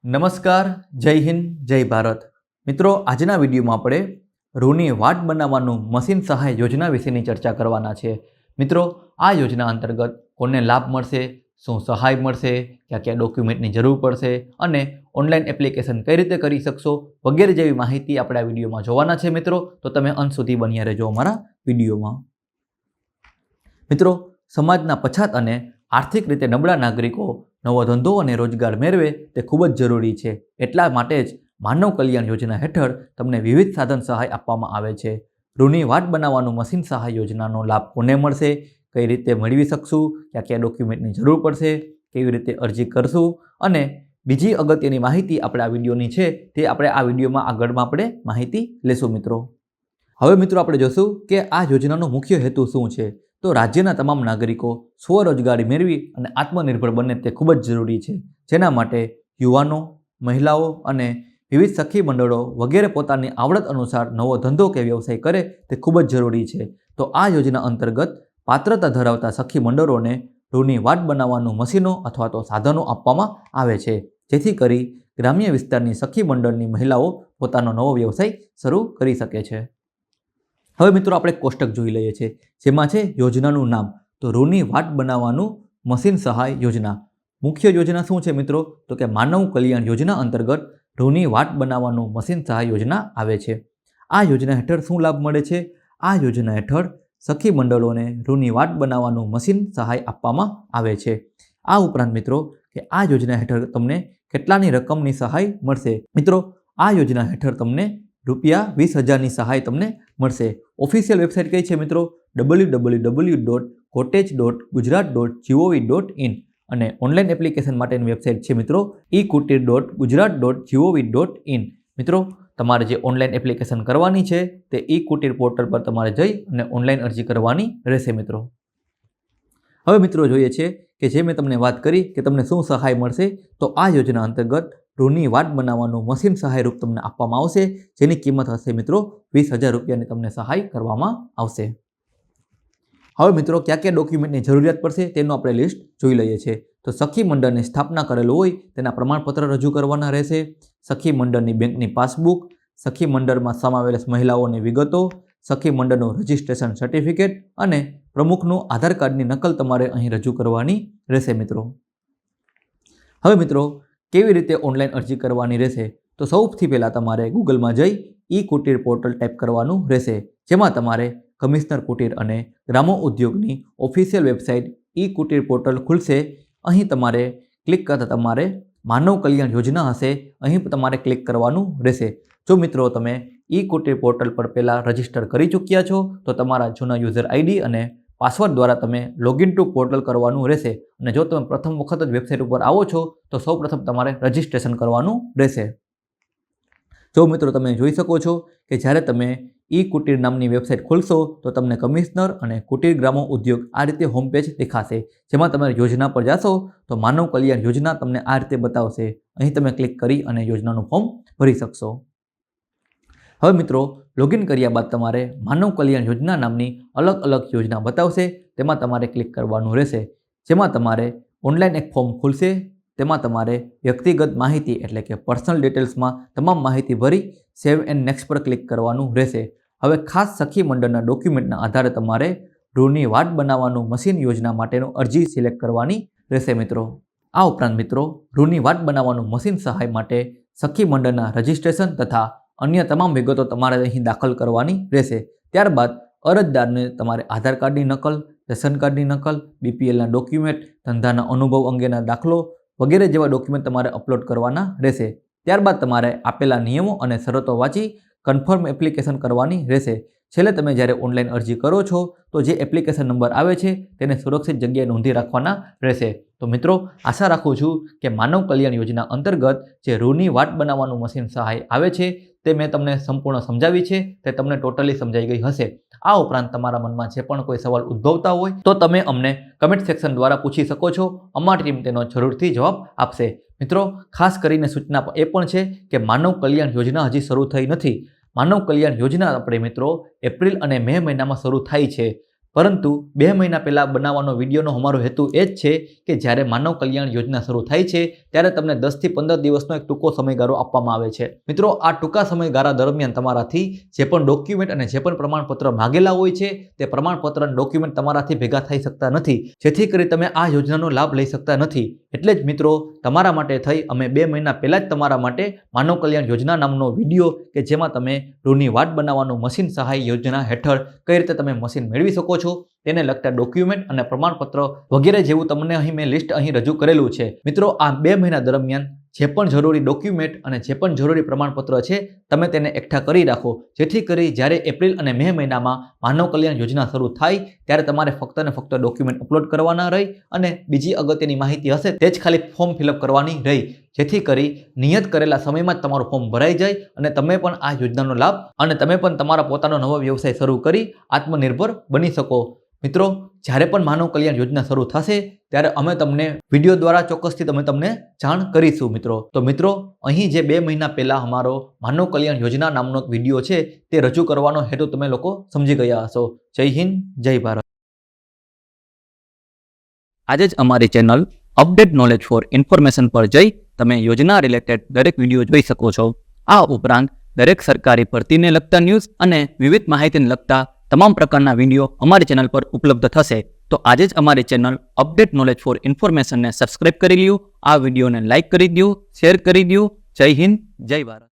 નમસ્કાર, જય હિન્દ, જય ભારત. મિત્રો, આજના વિડીયોમાં આપણે રૂની વાટ બનાવવાનું મશીન સહાય યોજના વિશેની ચર્ચા કરવાના છે. મિત્રો, આ યોજના અંતર્ગત કોને લાભ મળશે, શું સહાય મળશે, ક્યાં ક્યાં ડોક્યુમેન્ટની જરૂર પડશે અને ઓનલાઈન એપ્લિકેશન કઈ રીતે કરી શકશો વગેરે જેવી માહિતી આપણે આ વિડીયોમાં જોવાના છે. મિત્રો, તો તમે અંત સુધી બન્યા રહેજો અમારા વિડીયોમાં. મિત્રો, સમાજના પછાત અને આર્થિક રીતે નબળા નાગરિકો નવો ધંધો અને રોજગાર મેળવે તે ખૂબ જ જરૂરી છે. એટલા માટે જ માનવ કલ્યાણ યોજના હેઠળ તમને વિવિધ સાધન સહાય આપવામાં આવે છે. રૂની વાટ બનાવવાનું મશીન સહાય યોજનાનો લાભ કોને મળશે, કઈ રીતે મેળવી શકશું, ક્યાં ક્યાં ડોક્યુમેન્ટની જરૂર પડશે, કેવી રીતે અરજી કરશું અને બીજી અગત્યની માહિતી આપણે આ વિડીયોની છે તે આપણે આ વિડીયોમાં આગળમાં આપણે માહિતી લેશું. મિત્રો, હવે મિત્રો આપણે જોશું કે આ યોજનાનો મુખ્ય હેતુ શું છે. તો રાજ્યના તમામ નાગરિકો સ્વરોજગારી મેળવી અને આત્મનિર્ભર બને તે ખૂબ જ જરૂરી છે. જેના માટે યુવાનો, મહિલાઓ અને વિવિધ સખી મંડળો વગેરે પોતાની આવડત અનુસાર નવો ધંધો કે વ્યવસાય કરે તે ખૂબ જ જરૂરી છે. તો આ યોજના અંતર્ગત પાત્રતા ધરાવતા સખી મંડળોને રૂની વાટ બનાવવાનું મશીનો અથવા તો સાધનો આપવામાં આવે છે, જેથી કરી ગ્રામ્ય વિસ્તારની સખી મંડળની મહિલાઓ પોતાનો નવો વ્યવસાય શરૂ કરી શકે છે. હવે મિત્રો આપણે કોષ્ટક જોઈ લઈએ છીએ, જેમાં છે યોજનાનું નામ. તો રૂની વાટ બનાવવાનું મશીન સહાય યોજના. મુખ્ય યોજના શું છે મિત્રો? તો કે માનવ કલ્યાણ યોજના અંતર્ગત રૂની વાટ બનાવવાનું મશીન સહાય યોજના આવે છે. આ યોજના હેઠળ શું લાભ મળે છે? આ યોજના હેઠળ સખી મંડળોને રૂની વાટ બનાવવાનું મશીન સહાય આપવામાં આવે છે. આ ઉપરાંત મિત્રો કે આ યોજના હેઠળ તમને કેટલાની રકમની સહાય મળશે? મિત્રો, આ યોજના હેઠળ તમને ₹20,000ની સહાય તમને મળશે. ઓફિશિયલ વેબસાઇટ કઈ છે મિત્રો? www.cottage.gujarat.gov.in અને ઓનલાઈન એપ્લિકેશન માટેની વેબસાઇટ છે મિત્રો ekutir.gujarat.gov.in. મિત્રો, તમારે જે ઓનલાઈન એપ્લિકેશન કરવાની છે તે ઈ-કુટીર પોર્ટલ પર તમારે જઈ અને ઓનલાઈન અરજી કરવાની રહેશે. મિત્રો, હવે મિત્રો જોઈએ છે કે જે મેં તમને વાત કરી કે તમને શું સહાય મળશે. તો આ યોજના અંતર્ગત રૂની વાટ બનાવવાનું મશીન સહાય રૂપ તમને આપવામાં આવશે, જેની કિંમત હશે મિત્રો ₹20,000ની તમને સહાય કરવામાં આવશે. હવે મિત્રો ક્યાં ક્યાં ડોક્યુમેન્ટની જરૂરિયાત પડશે તેનું આપણે લિસ્ટ જોઈ લઈએ છીએ. તો સખી મંડળની સ્થાપના કરેલું હોય તેના પ્રમાણપત્ર રજૂ કરવાના રહેશે, સખી મંડળની બેંકની પાસબુક, સખી મંડળમાં સમાવેશ મહિલાઓની વિગતો, સખી મંડળનું રજિસ્ટ્રેશન સર્ટિફિકેટ અને પ્રમુખનું આધાર કાર્ડની નકલ તમારે અહીં રજૂ કરવાની રહેશે. મિત્રો, હવે મિત્રો કેવી રીતે ઓનલાઈન અરજી કરવાની રહેશે? તો સૌથી પહેલાં તમારે ગૂગલમાં જઈ ઈ-કુટીર પોર્ટલ ટાઈપ કરવાનું રહેશે, જેમાં તમારે કમિશનર કુટીર અને ગ્રામો ઉદ્યોગની ઓફિશિયલ વેબસાઇટ ઈ-કુટીર પોર્ટલ ખુલશે. અહીં તમારે ક્લિક કરતાં તમારે માનવ કલ્યાણ યોજના હશે, અહીં તમારે ક્લિક કરવાનું રહેશે. જો મિત્રો તમે ઈ-કુટીર પોર્ટલ પર પહેલાં રજિસ્ટર કરી ચૂક્યા છો તો તમારા જૂના યુઝર આઈડી અને પાસવર્ડ દ્વારા તમે લોગિન ટુ પોર્ટલ કરવાનું રહેશે. અને જો તમે પ્રથમ વખત જ વેબસાઇટ ઉપર આવો છો તો સૌપ્રથમ તમારે રજિસ્ટ્રેશન કરવાનું રહેશે. જો મિત્રો તમે જોઈ શકો છો કે જ્યારે તમે ઈ-કુટીર નામની વેબસાઇટ ખોલશો તો તમને કમિશનર અને કુટીર ગ્રામો ઉદ્યોગ આ રીતે હોમ પેજ દેખાશે, જેમાં તમે યોજના પર જશો તો માનવ કલ્યાણ યોજના તમને આ રીતે બતાવશે. અહીં તમે ક્લિક કરી અને યોજનાનું ફોર્મ ભરી શકશો. હવે મિત્રો લોગિન કર્યા બાદ તમારે માનવ કલ્યાણ યોજના નામની અલગ અલગ યોજના બતાવશે, તેમાં તમારે ક્લિક કરવાનું રહેશે, જેમાં તમારે ઓનલાઈન એક ફોર્મ ખુલશે. તેમાં તમારે વ્યક્તિગત માહિતી એટલે કે પર્સનલ ડિટેલ્સમાં તમામ માહિતી ભરી સેવ એન્ડ નેક્સ્ટ પર ક્લિક કરવાનું રહેશે. હવે ખાસ સખી મંડળના ડોક્યુમેન્ટના આધારે તમારે રૂની વાટ બનાવવાનું મશીન યોજના માટેનું અરજી સિલેક્ટ કરવાની રહેશે. મિત્રો, આ ઉપરાંત મિત્રો રૂની વાટ બનાવવાનું મશીન સહાય માટે સખી મંડળના રજિસ્ટ્રેશન તથા અન્ય તમામ વિગતો તમારે અહીં દાખલ કરવાની રહેશે. ત્યારબાદ અરજદારને તમારે આધાર કાર્ડની નકલ, રેશન કાર્ડની નકલ, BPLના ડોક્યુમેન્ટ, ધંધાના અનુભવ અંગેના દાખલો વગેરે જેવા ડોક્યુમેન્ટ તમારે અપલોડ કરવાના રહેશે. ત્યારબાદ તમારે આપેલા નિયમો અને શરતો વાંચી કન્ફર્મ એપ્લિકેશન કરવાની રહેશે. છેલ્લે તમે જ્યારે ઓનલાઈન અરજી કરો છો તો જે એપ્લિકેશન નંબર આવે છે તેને સુરક્ષિત જગ્યાએ નોંધી રાખવાના રહેશે. તો મિત્રો, આશા રાખું છું કે માનવ કલ્યાણ યોજના અંતર્ગત જે રૂની વાટ બનાવવાનું મશીન સહાય આવે છે તે મેં તમને સંપૂર્ણ સમજાવી છે, તે તમને ટોટલી સમજાઈ ગઈ હશે. આ ઉપરાંત તમારા મનમાં જે પણ કોઈ સવાલ ઉદ્ભવતા હોય તો તમે અમને કમેન્ટ સેક્શન દ્વારા પૂછી શકો છો. અમારી ટીમ તેનો જરૂરથી જવાબ આપશે. મિત્રો, ખાસ કરીને સૂચના એ પણ છે કે માનવ કલ્યાણ યોજના હજી શરૂ થઈ નથી. માનવ કલ્યાણ યોજના આપણે મિત્રો એપ્રિલ અને મે મહિનામાં શરૂ થાય છે. પરંતુ 2 મહિના પહેલા બનાવવાનો વિડીયોનો અમારો હેતુ એ જ છે કે જ્યારે માનવ કલ્યાણ યોજના શરૂ થાય છે ત્યારે તમને 10 થી 15 દિવસનો એક ટૂંકો સમયગાળો આપવામાં આવે છે. મિત્રો, આ ટૂંકા સમયગાળા દરમિયાન તમારાથી જે પણ ડોક્યુમેન્ટ અને જે પણ પ્રમાણપત્ર માંગેલા હોય છે તે પ્રમાણપત્ર અને ડોક્યુમેન્ટ તમારાથી ભેગા થઈ શકતા નથી, જેથી કરી તમે આ યોજનાનો લાભ લઈ શકતા નથી. એટલે જ મિત્રો, તમારા માટે થઈ અમે 2 મહિના પહેલા જ તમારા માટે માનવ કલ્યાણ યોજના નામનો વિડીયો કે જેમાં તમે રૂની વાટ બનાવવાનું મશીન સહાય યોજના હેઠળ કઈ રીતે તમે મશીન મેળવી શકો છો તેને લગતા ડોક્યુમેન્ટ અને પ્રમાણપત્ર વગેરે જેવું તમને અહીં મેં લિસ્ટ અહીં રજૂ કરેલું છે. મિત્રો, આ 2 મહિના દરમિયાન જે પણ જરૂરી ડોક્યુમેન્ટ અને જે પણ જરૂરી પ્રમાણપત્ર છે તમે તેને એકઠા કરી રાખો, જેથી કરી જ્યારે એપ્રિલ અને મે મહિનામાં માનવ કલ્યાણ યોજના શરૂ થાય ત્યારે તમારે ફક્ત ને ફક્ત ડોક્યુમેન્ટ અપલોડ કરવાના રહી અને બીજી અગત્યની માહિતી હશે તે જ ખાલી ફોર્મ ફિલઅપ કરવાની રહી, જેથી કરી નિયત કરેલા સમયમાં જ તમારું ફોર્મ ભરાઈ જાય અને તમે પણ આ યોજનાનો લાભ અને તમે પણ તમારા પોતાનો નવો વ્યવસાય શરૂ કરી આત્મનિર્ભર બની શકો. મિત્રો, જ્યારે પણ માનવ કલ્યાણ યોજના શરૂ થશે ત્યારે અમે તમને વિડીયો દ્વારા ચોક્કસથી તમને જાણ કરીશું. તો મિત્રો, અહીં જે 2 મહિના પહેલા અમારો માનવ કલ્યાણ યોજના નામનો એક વિડીયો છે તે રજૂ કરવાનો હેતુ તમે લોકો સમજી ગયા હશો. જય હિન્દ, જય ભારત. આજે જ અમારી channel update knowledge four information પર જઈ તમે યોજના રિલેટેડ દરેક વિડીયો જોઈ શકો છો. આ ઉપરાંત દરેક સરકારી ભરતીને લગતા ન્યૂઝ અને વિવિધ માહિતીને લગતા તમામ પ્રકારના વિડીયો અમારી ચેનલ પર ઉપલબ્ધ થશે. તો આજે જ અમારી ચેનલ અપડેટ નોલેજ ફોર ઇન્ફોર્મેશનને સબસ્ક્રાઇબ કરી લ્યો, આ વિડીયોને લાઇક કરી દો, શેર કરી દો. જય હિન્દ, જય ભારત.